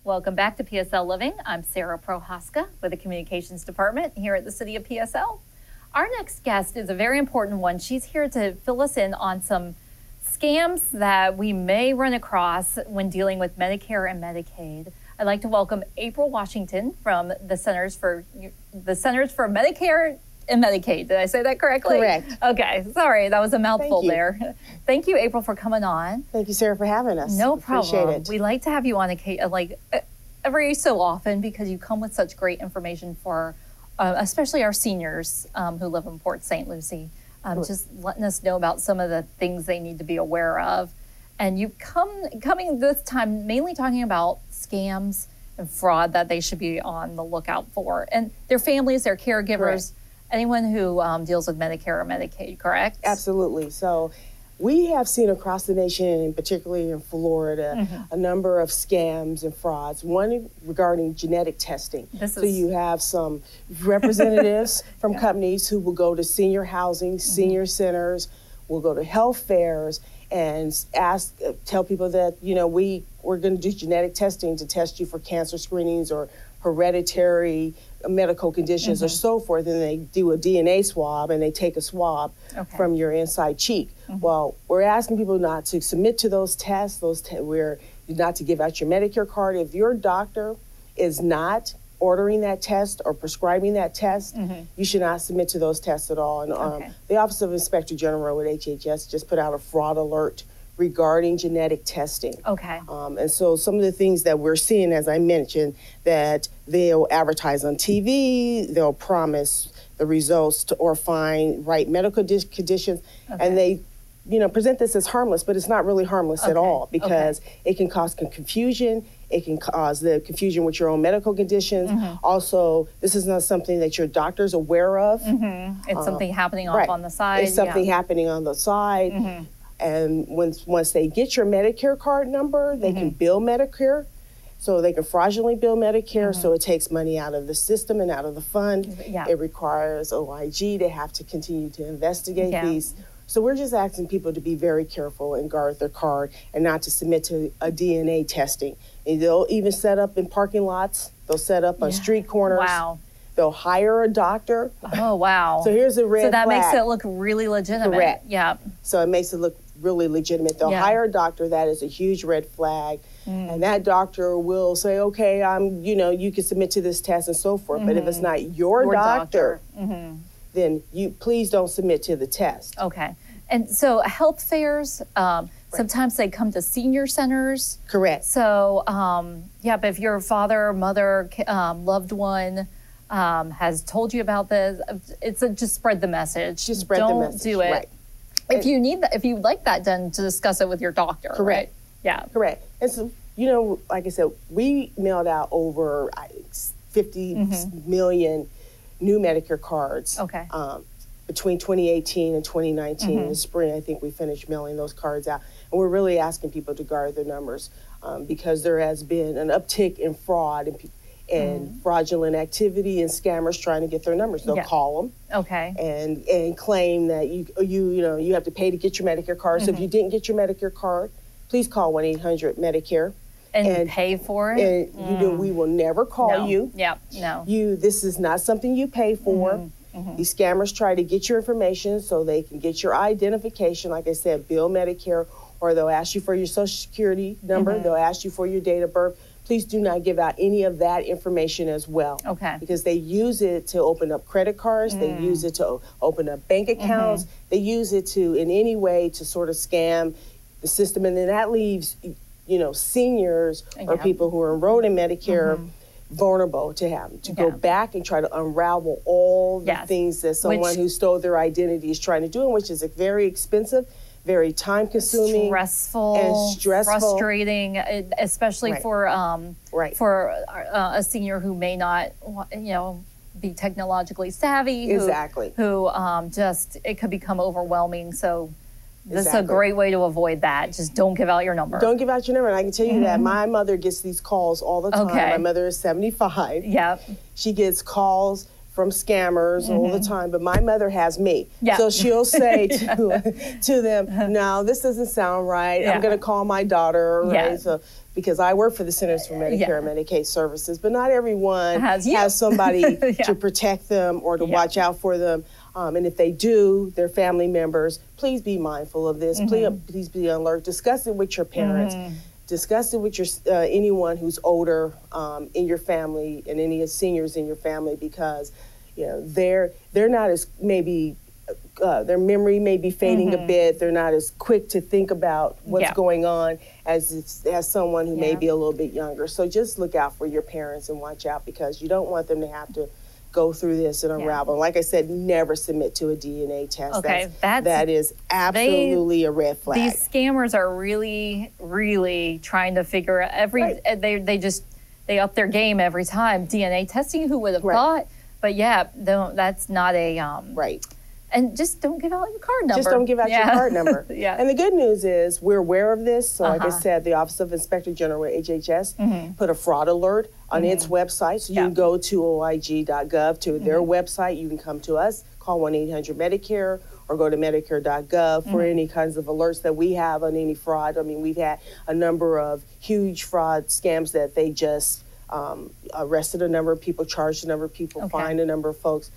Welcome back to PSL Living. I'm Sarah Prohaska with the Communications Department here at the City of PSL. Our next guest is a very important one. She's here to fill us in on some scams that we may run across when dealing with Medicare and Medicaid. I'd like to welcome April Washington from the Centers for Medicare and Medicaid. Did I say that correctly? Correct. Okay, sorry, that was a mouthful there. Thank you, April, for coming on. Thank you, Sarah, for having us. No problem. Appreciate it. We like to have you on every so often because you come with such great information for especially our seniors who live in Port St. Lucie. Just letting us know about some of the things they need to be aware of. And you coming this time mainly talking about scams and fraud that they should be on the lookout for. And their families, their caregivers, correct. Anyone who deals with Medicare or Medicaid, correct? Absolutely. So we have seen across the nation, particularly in Florida, a number of scams and frauds. One regarding genetic testing. So you have some representatives from companies who will go to senior housing, senior centers, will go to health fairs, and tell people that, you know, we're going to do genetic testing to test you for cancer screenings or hereditary medical conditions or so forth, and they do a DNA swab and they take a swab from your inside cheek. Well, we're asking people not to submit to those tests. We're not to give out your Medicare card. If your doctor is not ordering that test or prescribing that test, you should not submit to those tests at all. And the Office of Inspector General at HHS just put out a fraud alert regarding genetic testing. And so some of the things that we're seeing, as I mentioned, that they'll advertise on TV, they'll promise the results or find right medical conditions, and they present this as harmless, but it's not really harmless at all, because it can cause confusion. It can cause the confusion with your own medical conditions. Also, this is not something that your doctor's aware of. It's something happening off on the side. It's something happening on the side. And once they get your Medicare card number, they can bill Medicare. So they can fraudulently bill Medicare, so it takes money out of the system and out of the fund. It requires OIG to have to continue to investigate these. So we're just asking people to be very careful and guard their card and not to submit to a DNA testing. And they'll even set up in parking lots. They'll set up on street corners. They'll hire a doctor. Oh, wow. So here's a red flag. So that makes it look really legitimate. Correct. Yeah. So it makes it look really legitimate. They'll hire a doctor. That is a huge red flag. And that doctor will say, okay, you can submit to this test and so forth. But if it's not your doctor, then you please don't submit to the test. And so health fairs, sometimes they come to senior centers. Correct. So, but if your father, mother, loved one has told you about this, just spread the message. Just spread the message. Don't do it. Right. If you need that, if you'd like that done, to discuss it with your doctor. Correct. Right? Yeah. Correct. And so, like I said, we mailed out over 50 million new Medicare cards. Between 2018 and 2019, in the spring, I think we finished mailing those cards out. And we're really asking people to guard their numbers because there has been an uptick in fraud and fraudulent activity and scammers trying to get their numbers. They'll call them and claim that you have to pay to get your Medicare card. So if you didn't get your Medicare card, please call 1-800-Medicare. And pay for it? And we will never call you. This is not something you pay for. These scammers try to get your information so they can get your identification, like I said, bill Medicare, or they'll ask you for your Social Security number, they'll ask you for your date of birth. Please do not give out any of that information as well. Because they use it to open up credit cards, they use it to open up bank accounts, they use it to, in any way, to sort of scam the system. And then that leaves, seniors or people who are enrolled in Medicare vulnerable to go back and try to unravel all the things that someone who stole their identity is trying to do, which is very expensive, very time-consuming, stressful, frustrating, especially for a senior who may not, be technologically savvy. Who it could become overwhelming. So this is a great way to avoid that. Just don't give out your number. Don't give out your number. And I can tell you that my mother gets these calls all the time. My mother is 75. She gets calls from scammers all the time, but my mother has me. So she'll say to them, no, this doesn't sound right. I'm going to call my daughter, right? So because I work for the Centers for Medicare and Medicaid Services, but not everyone has somebody to protect them or to watch out for them. And if they do, their family members, please be mindful of this. Please be alert. Discuss it with your parents. Discuss it with your anyone who's older in your family and any seniors in your family, because they're not as maybe their memory may be fading a bit. They're not as quick to think about what's going on as someone who may be a little bit younger. So just look out for your parents and watch out, because you don't want them to have to go through this and unravel. Like I said, never submit to a DNA test. Okay, that is absolutely a red flag. These scammers are really, really trying to figure out they up their game every time. DNA testing, who would have thought? But that's not a right. And just don't give out your card number. Just don't give out your card number. And the good news is we're aware of this. So like I said, the Office of Inspector General, HHS, put a fraud alert on its website. So you can go to oig.gov, to their website. You can come to us, call 1-800-MEDICARE, or go to medicare.gov for any kinds of alerts that we have on any fraud. I mean, we've had a number of huge fraud scams that they just arrested a number of people, charged a number of people, fined a number of folks,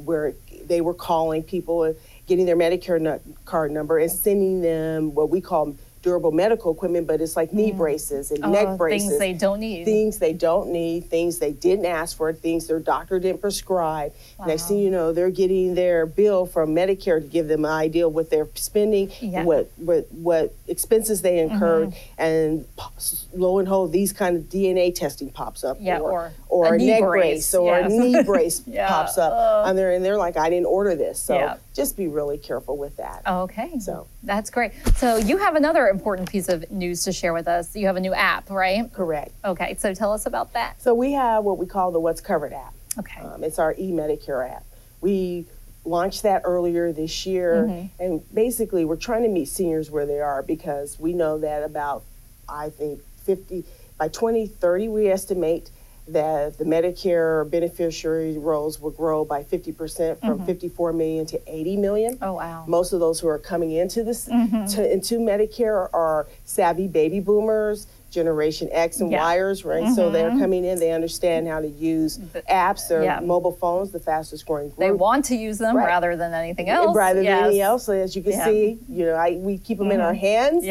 where they were calling people, getting their Medicare card number and sending them what we call durable medical equipment, but it's like knee braces and neck braces. Things they don't need. Things they don't need, things they didn't ask for, things their doctor didn't prescribe. Next thing you know, they're getting their bill from Medicare to give them an idea of what they're spending, what expenses they incurred, and lo and behold, these kind of DNA testing pops up, or a neck brace or a knee brace pops up on there, and they're like, I didn't order this. So just be really careful with that. Okay, so that's great. So you have another important piece of news to share with us. You have a new app, right? Correct. Okay, so tell us about that. So we have what we call the What's Covered app. Okay. It's our e-Medicare app. We launched that earlier this year, and basically we're trying to meet seniors where they are, because we know that about, I think, by 2030, we estimate that the Medicare beneficiary rolls will grow by 50%, from 54 million to 80 million. Oh, wow. Most of those who are coming into this into Medicare are savvy baby boomers, Generation X and Yers, right? So they're coming in, they understand how to use apps, their mobile phones, the fastest growing group. They want to use them rather than anything else. Rather than anything else. So as you can see, we keep them in our hands.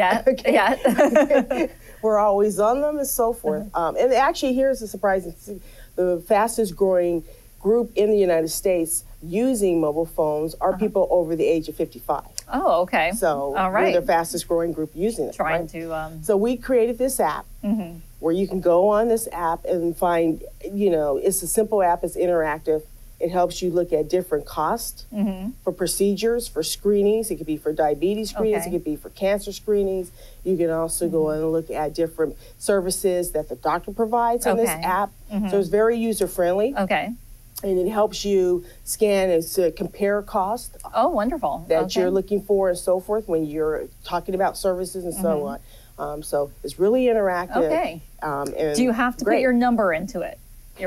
We're always on them and so forth. And actually, here's the surprising thing. The fastest growing group in the United States using mobile phones are people over the age of 55. Oh, okay. So we're the fastest growing group using it. So we created this app where you can go on this app and find, it's a simple app, it's interactive. It helps you look at different costs for procedures, for screenings. It could be for diabetes screenings. It could be for cancer screenings. You can also go and look at different services that the doctor provides on this app. So it's very user-friendly. Okay. And it helps you scan and to compare costs. Oh, wonderful. That you're looking for and so forth when you're talking about services and so on. So it's really interactive. Okay. And do you have to put your number into it?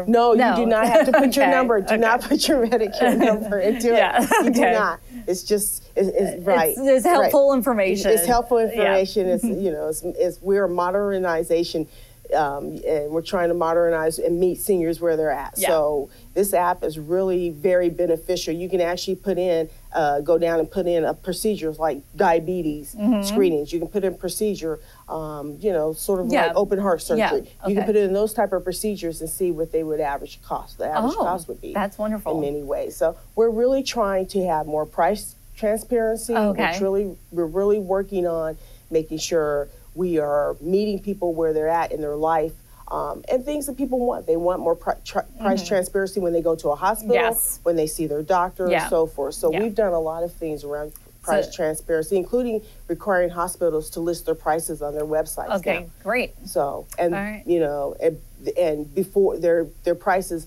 No, you do not have to put your number. Do not put your Medicare number into it. You do not. It's just, it's right. It's helpful information. It's helpful information. It's we're a modernization, and we're trying to modernize and meet seniors where they're at. So this app is really very beneficial. You can actually put in, go down and put in a procedures like diabetes screenings. You can put in procedure, sort of like open heart surgery. You can put in those type of procedures and see what they would average cost. The average cost would be. That's wonderful. In many ways. So we're really trying to have more price transparency. We're really working on making sure we are meeting people where they're at in their life, and things that people want. They want more price transparency when they go to a hospital, when they see their doctor, and so forth. So we've done a lot of things around price transparency, including requiring hospitals to list their prices on their websites. Okay, great. So, and and before their prices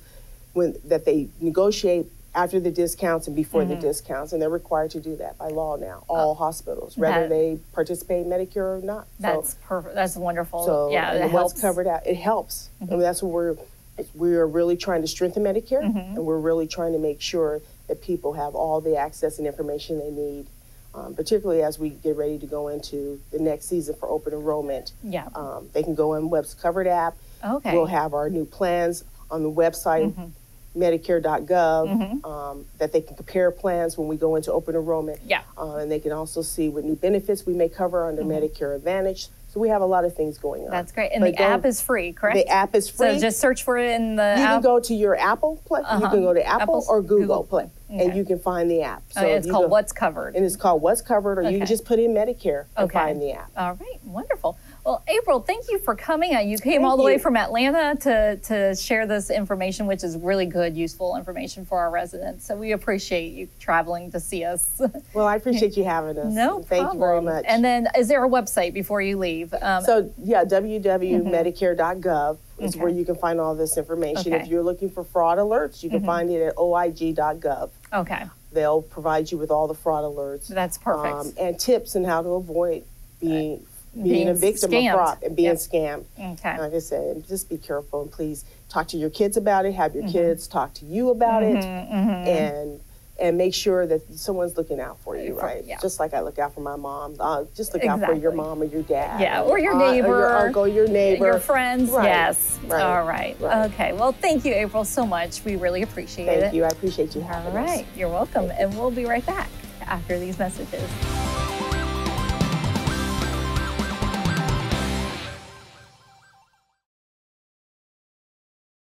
that they negotiate after the discounts and before the discounts, and they're required to do that by law now, all hospitals, whether they participate in Medicare or not. That's perfect. That's wonderful. So what's covered out, it helps. I mean, that's what we're really trying to strengthen Medicare, and we're really trying to make sure that people have all the access and information they need particularly as we get ready to go into the next season for open enrollment. Yeah. They can go on Web's Covered app. Okay. We'll have our new plans on the website, Medicare.gov, that they can compare plans when we go into open enrollment. Yeah. And they can also see what new benefits we may cover under Medicare Advantage. So we have a lot of things going on. That's great. And the app is free, correct? The app is free. So just search for it in the app. You can go to your Apple Play. You can go to Apple or Google Play. Okay. And you can find the app. So it's called What's Covered. And it's called What's Covered, or you can just put in Medicare and find the app. All right, wonderful. Well, April, thank you for coming. You came all the way from Atlanta to share this information, which is really good, useful information for our residents. So we appreciate you traveling to see us. Well, I appreciate you having us. No Thank problem. you very much. And then is there a website before you leave? So, yeah, www.medicare.gov is where you can find all this information. If you're looking for fraud alerts, you can find it at oig.gov. Okay. They'll provide you with all the fraud alerts. That's perfect. And tips on how to avoid being a victim of fraud and being scammed. Okay. Like I said, just be careful, and please talk to your kids about it. Have your kids talk to you about it, and make sure that someone's looking out for you, right? Yeah. Just like I look out for my mom. Just look out for your mom or your dad. Yeah, or your neighbor. Or your uncle, your neighbor. Your friends. Right. Yes. Right. All right. Okay. Well, thank you, April, so much. We really appreciate it. Thank you. I appreciate you having us. All right. You're welcome. And we'll be right back after these messages.